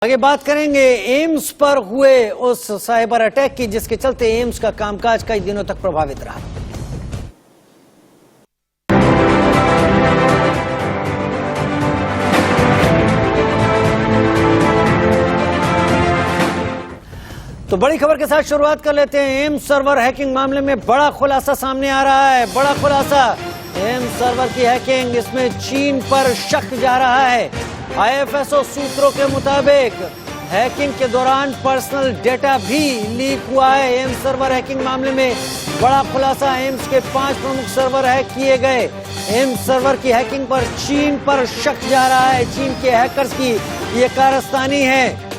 आगे बात करेंगे एम्स पर हुए उस साइबर अटैक की, जिसके चलते एम्स का कामकाज कई दिनों तक प्रभावित रहा। तो बड़ी खबर के साथ शुरुआत कर लेते हैं। एम्स सर्वर हैकिंग मामले में बड़ा खुलासा सामने आ रहा है। बड़ा खुलासा, एम्स सर्वर की हैकिंग, इसमें चीन पर शक जा रहा है। आईएफएसओ सूत्रों के मुताबिक हैकिंग के दौरान पर्सनल डेटा भी लीक हुआ है। एम्स सर्वर हैकिंग मामले में बड़ा खुलासा, एम्स के 5 प्रमुख सर्वर हैक किए गए। एम्स सर्वर की हैकिंग पर चीन पर शक जा रहा है। चीन के हैकर्स की ये कारस्तानी है।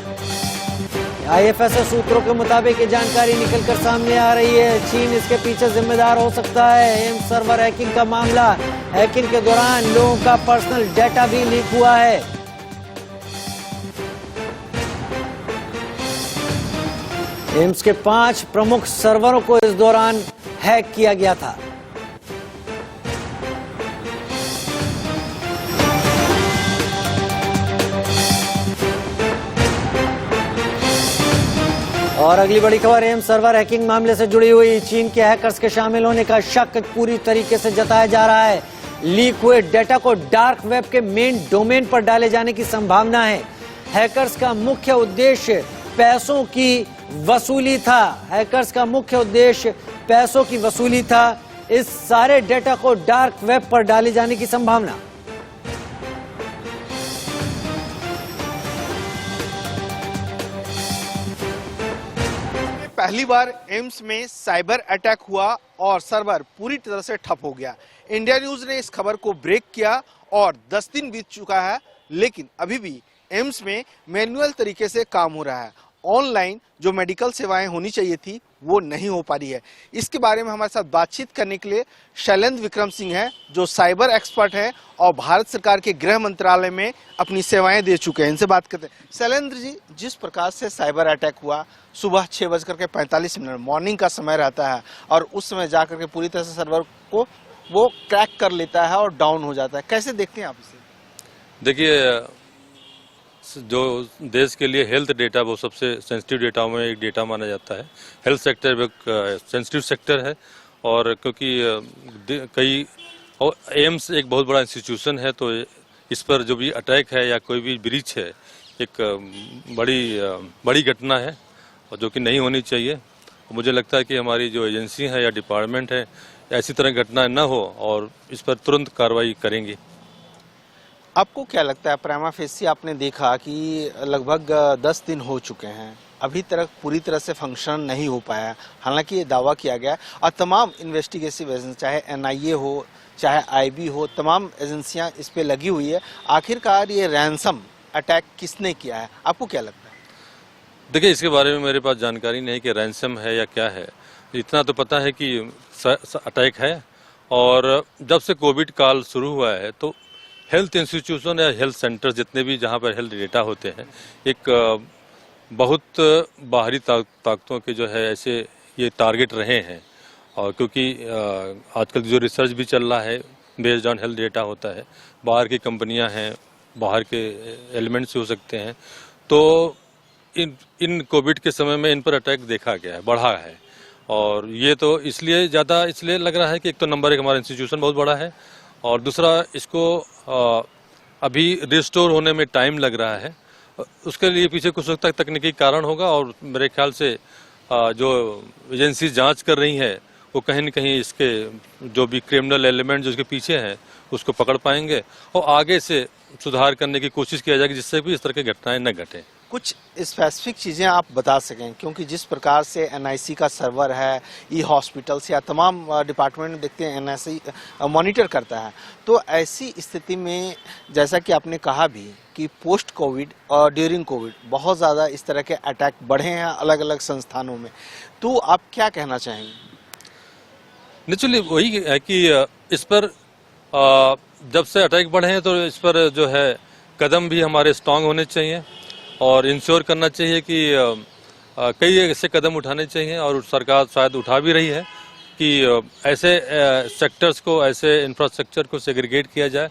आईएफएसओ सूत्रों के मुताबिक ये जानकारी निकलकर सामने आ रही है। चीन इसके पीछे जिम्मेदार हो सकता है। एम्स सर्वर हैकिंग का मामला, हैकिंग के दौरान लोगों का पर्सनल डेटा भी लीक हुआ है। एम्स के 5 प्रमुख सर्वरों को इस दौरान हैक किया गया था। और अगली बड़ी खबर, एम्स सर्वर हैकिंग मामले से जुड़ी हुई चीन के हैकर्स के शामिल होने का शक पूरी तरीके से जताया जा रहा है। लीक हुए डेटा को डार्क वेब के मेन डोमेन पर डाले जाने की संभावना है। हैकर्स का मुख्य उद्देश्य पैसों की वसूली था। हैकर्स का मुख्य उद्देश्य पैसों की वसूली था। इस सारे डेटा को डार्क वेब पर डाले जाने की संभावना। पहली बार एम्स में साइबर अटैक हुआ और सर्वर पूरी तरह से ठप हो गया। इंडिया न्यूज ने इस खबर को ब्रेक किया और 10 दिन बीत चुका है, लेकिन अभी भी एम्स में मैन्युअल तरीके से काम हो रहा है। ऑनलाइन जो मेडिकल सेवाएं होनी चाहिए थी वो नहीं हो पा रही है। इसके बारे में हमारे साथ बातचीत करने के लिए शैलेंद्र विक्रम सिंह हैं, जो साइबर एक्सपर्ट हैं और भारत सरकार के गृह मंत्रालय में अपनी सेवाएं दे चुके हैं। इनसे बात करते हैं। शैलेंद्र जी, जिस प्रकार से साइबर अटैक हुआ, सुबह 6:45 मॉर्निंग का समय रहता है और उस समय जाकर के पूरी तरह से सर्वर को वो क्रैक कर लेता है और डाउन हो जाता है, कैसे देखते हैं आप इसे? देखिए, जो देश के लिए हेल्थ डेटा वो सबसे सेंसिटिव डेटा में एक डेटा माना जाता है। हेल्थ सेक्टर एक सेंसिटिव सेक्टर है और क्योंकि कई और एम्स एक बहुत बड़ा इंस्टीट्यूशन है, तो इस पर जो भी अटैक है या कोई भी ब्रीच है, एक बड़ी घटना है और जो कि नहीं होनी चाहिए। मुझे लगता है कि हमारी जो एजेंसी है या डिपार्टमेंट है, ऐसी तरह घटना न हो और इस पर तुरंत कार्रवाई करेंगी। आपको क्या लगता है, प्राइमा फेसी आपने देखा कि लगभग 10 दिन हो चुके हैं, अभी तक पूरी तरह से फंक्शन नहीं हो पाया। हालांकि ये दावा किया गया और तमाम इन्वेस्टिगेटिव एजेंसी, चाहे एनआईए हो चाहे आईबी हो, तमाम एजेंसियां इस पे लगी हुई है। आखिरकार ये रैंसम अटैक किसने किया है, आपको क्या लगता है? देखिए, इसके बारे में मेरे पास जानकारी नहीं कि रैंसम है या क्या है। इतना तो पता है कि अटैक है और जब से कोविड काल शुरू हुआ है तो हेल्थ इंस्टीट्यूशन या हेल्थ सेंटर जितने भी जहाँ पर हेल्थ डेटा होते हैं, एक बहुत बाहरी ताकतों के जो है ऐसे ये टारगेट रहे हैं। और क्योंकि आजकल जो रिसर्च भी चल रहा है बेस्ड ऑन हेल्थ डेटा होता है, बाहर की कंपनियां हैं, बाहर के एलिमेंट्स हो सकते हैं, तो इन कोविड के समय में इन पर अटैक देखा गया है, बढ़ा है। और ये तो इसलिए लग रहा है कि एक तो नंबर 1 हमारा इंस्टीट्यूशन बहुत बड़ा है और दूसरा इसको अभी रिस्टोर होने में टाइम लग रहा है। उसके लिए पीछे कुछ हद तक तकनीकी कारण होगा और मेरे ख्याल से जो एजेंसी जांच कर रही है वो कहीं न कहीं इसके जो भी क्रिमिनल एलिमेंट जो इसके पीछे हैं उसको पकड़ पाएंगे और आगे से सुधार करने की कोशिश किया जाएगी, जिससे भी इस तरह की घटनाएं न घटें। कुछ स्पेसिफिक चीज़ें आप बता सकें, क्योंकि जिस प्रकार से एनआईसी का सर्वर है, ई हॉस्पिटल्स या तमाम डिपार्टमेंट में देखते हैं एनआईसी मॉनिटर करता है, तो ऐसी स्थिति में जैसा कि आपने कहा भी कि पोस्ट कोविड और ड्यूरिंग कोविड बहुत ज़्यादा इस तरह के अटैक बढ़े हैं अलग अलग संस्थानों में, तो आप क्या कहना चाहेंगे? नेचुरली वही है कि इस पर जब से अटैक बढ़े हैं तो इस पर जो है कदम भी हमारे स्ट्रांग होने चाहिए और इंश्योर करना चाहिए कि कई ऐसे कदम उठाने चाहिए और सरकार शायद उठा भी रही है कि ऐसे सेक्टर्स को, ऐसे इंफ्रास्ट्रक्चर को सेग्रीगेट किया जाए।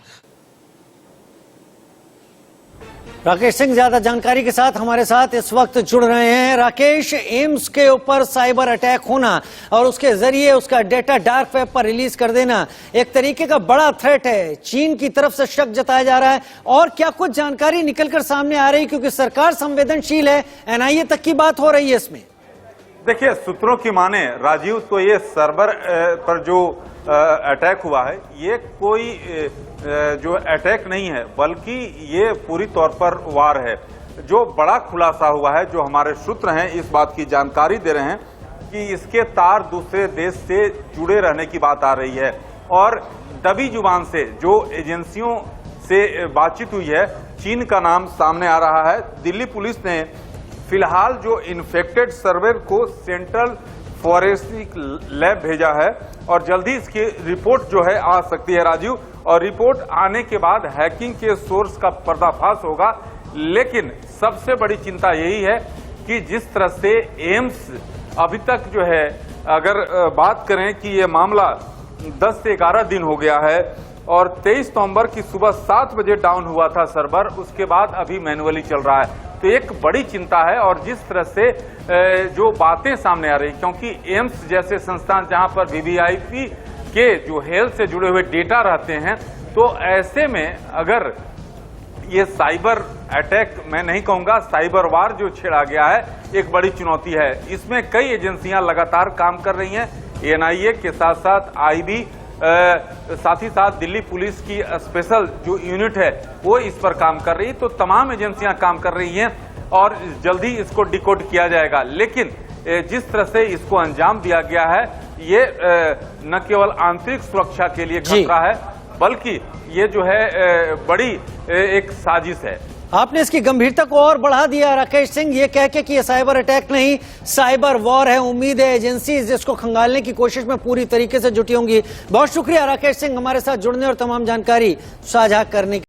राकेश सिंह ज्यादा जानकारी के साथ हमारे साथ इस वक्त जुड़ रहे हैं। राकेश, एम्स के ऊपर साइबर अटैक होना और उसके जरिए उसका डेटा डार्क वेब पर रिलीज कर देना एक तरीके का बड़ा थ्रेट है। चीन की तरफ से शक जताया जा रहा है और क्या कुछ जानकारी निकलकर सामने आ रही, क्योंकि सरकार संवेदनशील है, एनआईए तक की बात हो रही है इसमें। देखिए, सूत्रों की माने राजीव, तो ये सर्वर पर जो अटैक हुआ है ये कोई जो अटैक नहीं है, बल्कि ये पूरी तौर पर वार है। जो बड़ा खुलासा हुआ है, जो हमारे सूत्र हैं इस बात की जानकारी दे रहे हैं कि इसके तार दूसरे देश से जुड़े रहने की बात आ रही है और दबी जुबान से जो एजेंसियों से बातचीत हुई है, चीन का नाम सामने आ रहा है। दिल्ली पुलिस ने फिलहाल जो इन्फेक्टेड सर्वर को सेंट्रल फॉरेंसिक लैब भेजा है और जल्दी इसकी रिपोर्ट जो है आ सकती है राजीव, और रिपोर्ट आने के बाद हैकिंग के सोर्स का पर्दाफाश होगा। लेकिन सबसे बड़ी चिंता यही है कि जिस तरह से एम्स अभी तक जो है, अगर बात करें कि ये मामला 10 से 11 दिन हो गया है और 23 नवंबर की सुबह 7 बजे डाउन हुआ था सर्वर, उसके बाद अभी मैनुअली चल रहा है। तो एक बड़ी चिंता है और जिस तरह से जो बातें सामने आ रही, क्योंकि एम्स जैसे संस्थान जहां पर वीवीआईपी के जो हेल्थ से जुड़े हुए डेटा रहते हैं, तो ऐसे में अगर ये साइबर अटैक, मैं नहीं कहूंगा साइबर वार जो छेड़ा गया है, एक बड़ी चुनौती है। इसमें कई एजेंसियां लगातार काम कर रही हैं, एनआईए के साथ साथ आईबी, साथ ही साथ दिल्ली पुलिस की स्पेशल जो यूनिट है वो इस पर काम कर रही है। तो तमाम एजेंसियां काम कर रही हैं और जल्दी इसको डिकोड किया जाएगा। लेकिन जिस तरह से इसको अंजाम दिया गया है, ये न केवल आंतरिक सुरक्षा के लिए खतरा है, बल्कि ये जो है बड़ी एक साजिश है। आपने इसकी गंभीरता को और बढ़ा दिया राकेश सिंह, ये कह के कि ये साइबर अटैक नहीं, साइबर वॉर है। उम्मीद है एजेंसी इसको खंगालने की कोशिश में पूरी तरीके से जुटी होंगी। बहुत शुक्रिया राकेश सिंह हमारे साथ जुड़ने और तमाम जानकारी साझा करने की।